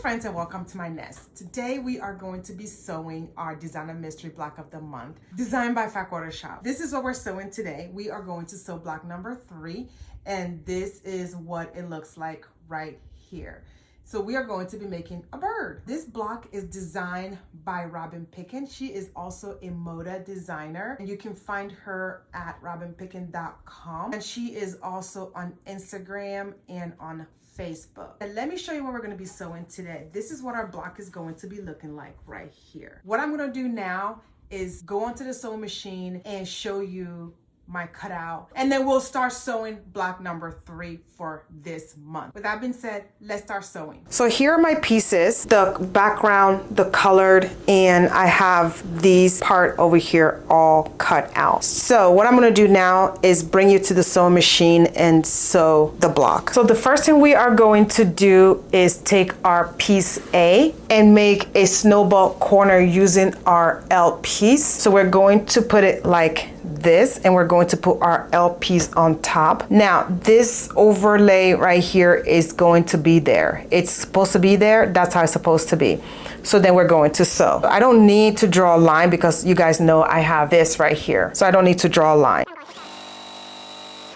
friends, and welcome to my nest. Today we are going to be sewing our designer mystery block of the month, designed by Fat Quarter Shop. This is what we're sewing today. We are going to sew block number 3, and this is what it looks like right here. So we are going to be making a bird. This block is designed by Robin Picken. She is also a moda designer, and you can find her at robinpicken.com. And she is also on Instagram and on Facebook. And let me show you what we're going to be sewing today. This is what our block is going to be looking like right here. What I'm going to do now is go onto the sewing machine and show you my cutout, and then we'll start sewing block number 3 for this month. With that being said, let's start sewing. So here are my pieces, the background, the colored, and I have these part over here all cut out. So what I'm going to do now is bring you to the sewing machine and sew the block. So the first thing we are going to do is take our piece A and make a snowball corner using our L piece. So we're going to put it like this, and we're going to put our L piece on top. Now this overlay right here is going to be there. It's supposed to be there. That's how it's supposed to be. So then we're going to sew. I don't need to draw a line because you guys know I have this right here. So I don't need to draw a line.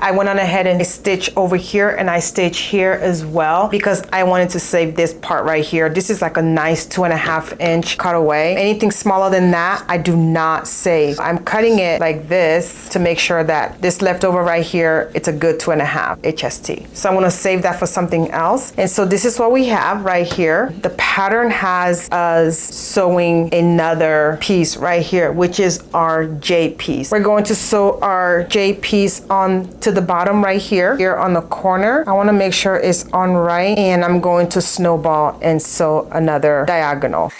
I went on ahead and stitched over here, and I stitched here as well because I wanted to save this part right here. This is like a nice 2.5 inch cutaway. Anything smaller than that, I do not save. I'm cutting it like this to make sure that this leftover right here, it's a good 2.5 HST. So I'm gonna save that for something else. And so this is what we have right here. The pattern has us sewing another piece right here, which is our J piece. We're going to sew our J piece on to the bottom right here on the corner. I want to make sure it's on right, and I'm going to snowball and sew another diagonal.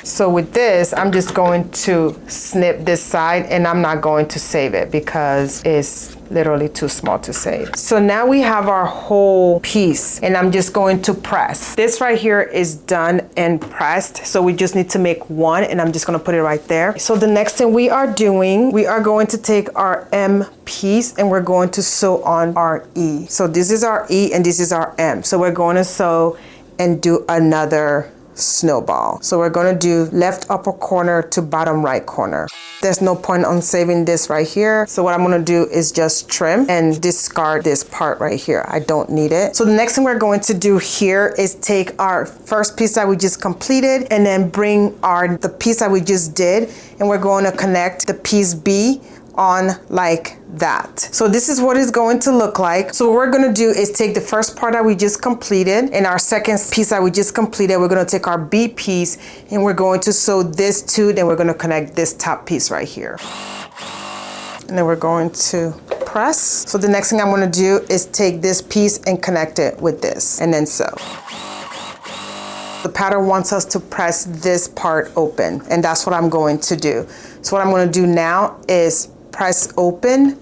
So with this, I'm just going to snip this side, and I'm not going to save it because it's literally too small to save. So now we have our whole piece, and I'm just going to press. This right here is done and pressed. So we just need to make one, and I'm just going to put it right there. So the next thing we are doing, we are going to take our M piece and we're going to sew on our E. So this is our E and this is our M. So we're going to sew and do another snowball. So we're going to do left upper corner to bottom right corner. There's no point on saving this right here. So what I'm going to do is just trim and discard this part right here. I don't need it. So the next thing we're going to do here is take our first piece that we just completed and then bring the piece that we just did, and we're going to connect the piece B on like that. So this is what it's going to look like. So what we're going to do is take the first part that we just completed and our second piece that we just completed. We're going to take our B piece and we're going to sew this too. Then we're going to connect this top piece right here. And then we're going to press. So the next thing I'm going to do is take this piece and connect it with this and then sew. The pattern wants us to press this part open, and that's what I'm going to do. So what I'm going to do now is press open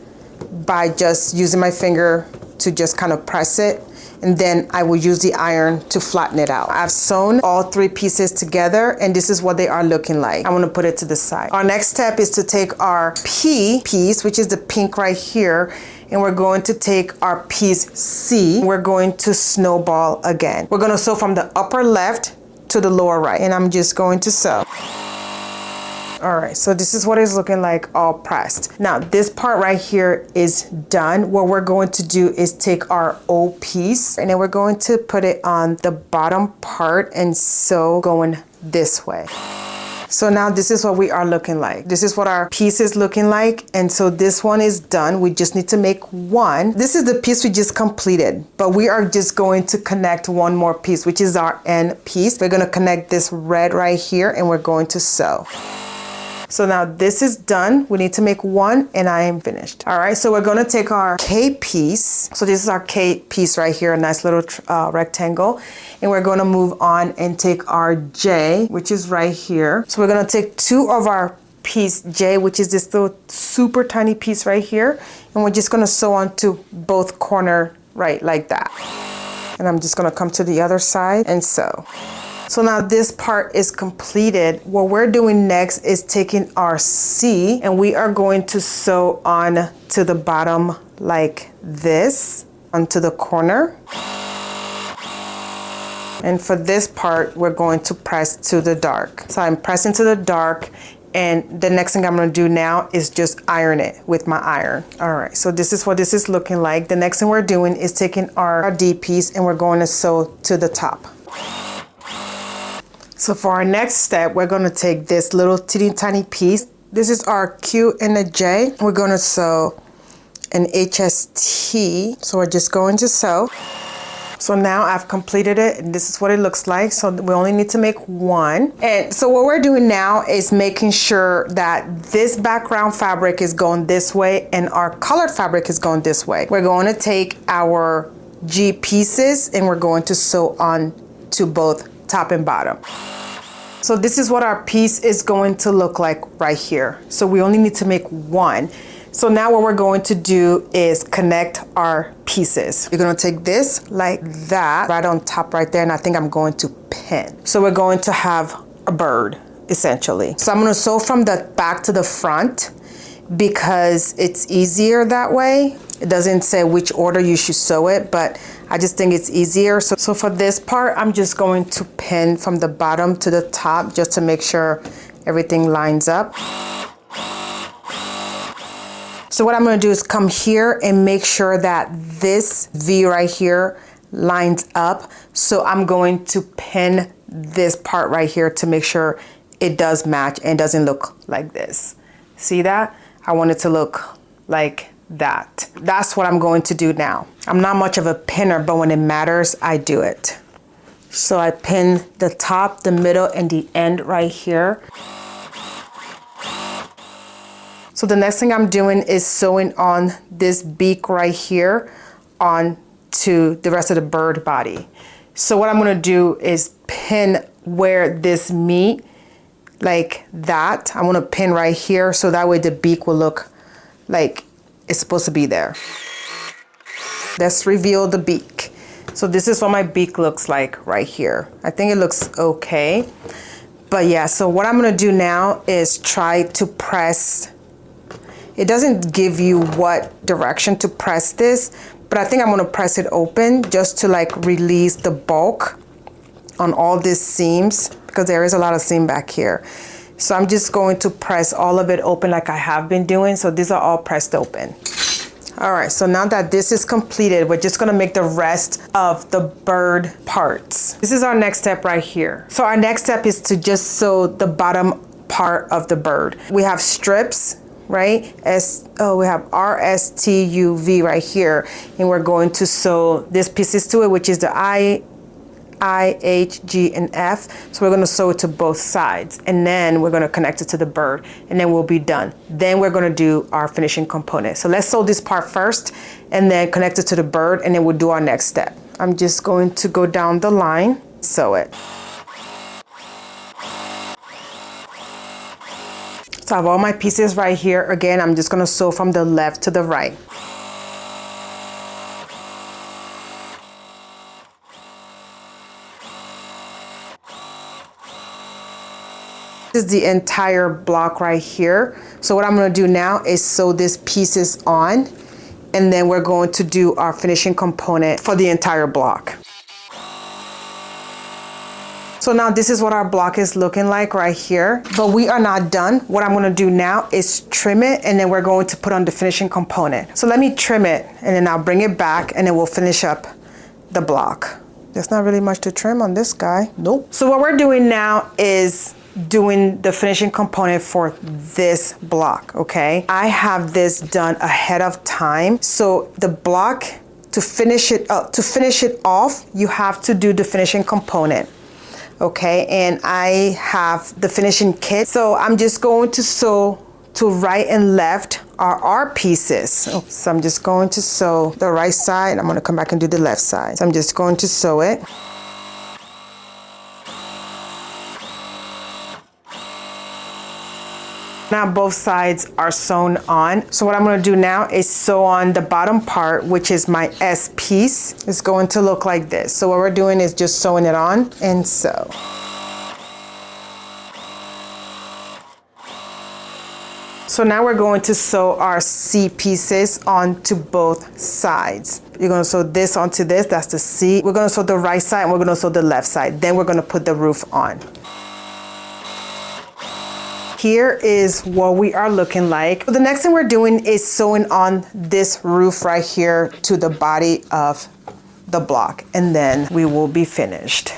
by just using my finger to just kind of press it, and then I will use the iron to flatten it out. I've sewn all 3 pieces together, and this is what they are looking like. I'm going to put it to the side. Our next step is to take our P piece, which is the pink right here, and we're going to take our piece C. We're going to snowball again. We're going to sew from the upper left to the lower right, and I'm just going to sew. All right, so this is what it's looking like all pressed. Now this part right here is done. What we're going to do is take our O piece, and then we're going to put it on the bottom part and sew going this way. So now this is what we are looking like. This is what our piece is looking like. And so this one is done. We just need to make one. This is the piece we just completed, but we are just going to connect one more piece, which is our N piece. We're going to connect this red right here, and we're going to sew. So now this is done. We need to make one, and I am finished. All right, so we're going to take our K piece. So this is our K piece right here, a nice little rectangle. And we're going to move on and take our J, which is right here. So we're going to take 2 of our piece J, which is this little super tiny piece right here. And we're just going to sew onto both corner right like that. And I'm just going to come to the other side and sew. So now this part is completed. What we're doing next is taking our C, and we are going to sew on to the bottom like this onto the corner. And for this part, we're going to press to the dark. So I'm pressing to the dark, and the next thing I'm gonna do now is just iron it with my iron. All right, so this is what this is looking like. The next thing we're doing is taking our D piece and we're going to sew to the top. So for our next step, we're gonna take this little teeny tiny piece. This is our Q and a J. We're gonna sew an HST. So we're just going to sew. So now I've completed it, and this is what it looks like. So we only need to make one. And so what we're doing now is making sure that this background fabric is going this way and our colored fabric is going this way. We're going to take our G pieces and we're going to sew on to both top and bottom. So this is what our piece is going to look like right here. So we only need to make one. So now what we're going to do is connect our pieces. You're gonna take this like that, right on top right there, and I think I'm going to pin. So we're going to have a bird, essentially. So I'm gonna sew from the back to the front because it's easier that way. It doesn't say which order you should sew it, but I just think it's easier. So for this part, I'm just going to pin from the bottom to the top just to make sure everything lines up. So what I'm gonna do is come here and make sure that this V right here lines up. So I'm going to pin this part right here to make sure it does match and doesn't look like this. See that? I want it to look like that. That's what I'm going to do now. I'm not much of a pinner, but when it matters, I do it. So I pin the top, the middle, and the end right here. So the next thing I'm doing is sewing on this beak right here on to the rest of the bird body. So what I'm gonna do is pin where this meet, like that. I'm gonna pin right here so that way the beak will look like it's supposed to be there. Let's reveal the beak. So this is what my beak looks like right here. I think it looks okay. But yeah, so what I'm gonna do now is try to press. It doesn't give you what direction to press this, but I think I'm gonna press it open just to like release the bulk on all these seams because there is a lot of seam back here. So I'm just going to press all of it open like I have been doing. So these are all pressed open. All right, so now that this is completed, we're just gonna make the rest of the bird parts. This is our next step right here. So our next step is to just sew the bottom part of the bird. We have strips, right? We have RSTUV right here, and we're going to sew these pieces to it, which is the I, H, G, and F. So we're gonna sew it to both sides, and then we're gonna connect it to the bird, and then we'll be done. Then we're gonna do our finishing component. So let's sew this part first, and then connect it to the bird, and then we'll do our next step. I'm just going to go down the line, sew it. So I have all my pieces right here. Again, I'm just gonna sew from the left to the right. This is the entire block right here. So what I'm gonna do now is sew these pieces on, and then we're going to do our finishing component for the entire block. So now this is what our block is looking like right here, but we are not done. What I'm gonna do now is trim it, and then we're going to put on the finishing component. So let me trim it, and then I'll bring it back, and then we'll finish up the block. There's not really much to trim on this guy. Nope. So what we're doing now is doing the finishing component for this block, okay? I have this done ahead of time. So the block, to finish it off, you have to do the finishing component. Okay, and I have the finishing kit. So I'm just going to sew to right and left are our pieces. So I'm just going to sew the right side. I'm gonna come back and do the left side. So I'm just going to sew it. Now both sides are sewn on. So what I'm gonna do now is sew on the bottom part, which is my S piece. It's going to look like this. So what we're doing is just sewing it on and sew. So now we're going to sew our C pieces onto both sides. You're going to sew this onto this, that's the C. We're going to sew the right side and we're going to sew the left side. Then we're going to put the roof on. Here is what we are looking like. The next thing we're doing is sewing on this roof right here to the body of the block, and then we will be finished.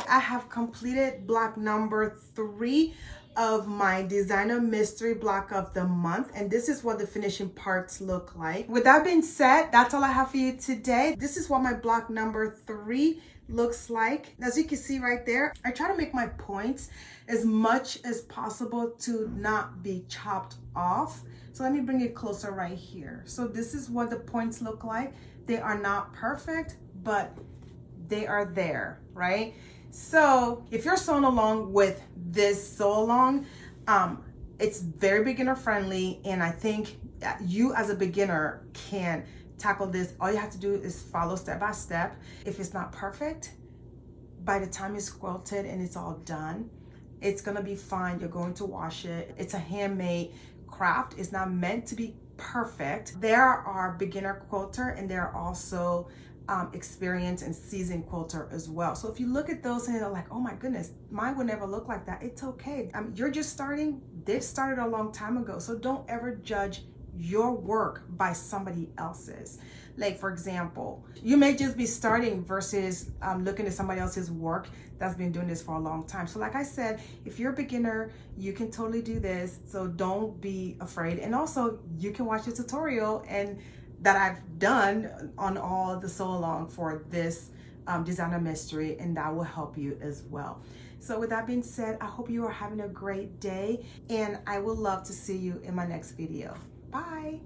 I have completed block number 3 of my designer mystery block of the month, and this is what the finishing parts look like. With that being said, that's all I have for you today. This is what my block number 3 looks like. As you can see right there, I try to make my points as much as possible to not be chopped off. So let me bring it closer right here. So this is what the points look like. They are not perfect, but they are there, right? So if you're sewing along with this sew along, it's very beginner friendly, and I think you as a beginner can tackle this. All you have to do is follow step by step. If it's not perfect, by the time it's quilted and it's all done, it's gonna be fine. You're going to wash it. It's a handmade craft. It's not meant to be perfect. There are beginner quilter and there are also experienced and seasoned quilter as well. So if you look at those and you're like, oh my goodness, mine would never look like that, it's okay. You're just starting. They've started a long time ago. So don't ever judge your work by somebody else's. Like, for example, you may just be starting versus looking at somebody else's work that's been doing this for a long time. So like I said, if you're a beginner, you can totally do this. So don't be afraid. And also you can watch a tutorial and that I've done on all the sew along for this designer mystery, and that will help you as well. So with that being said, I hope you are having a great day, and I would love to see you in my next video. Bye.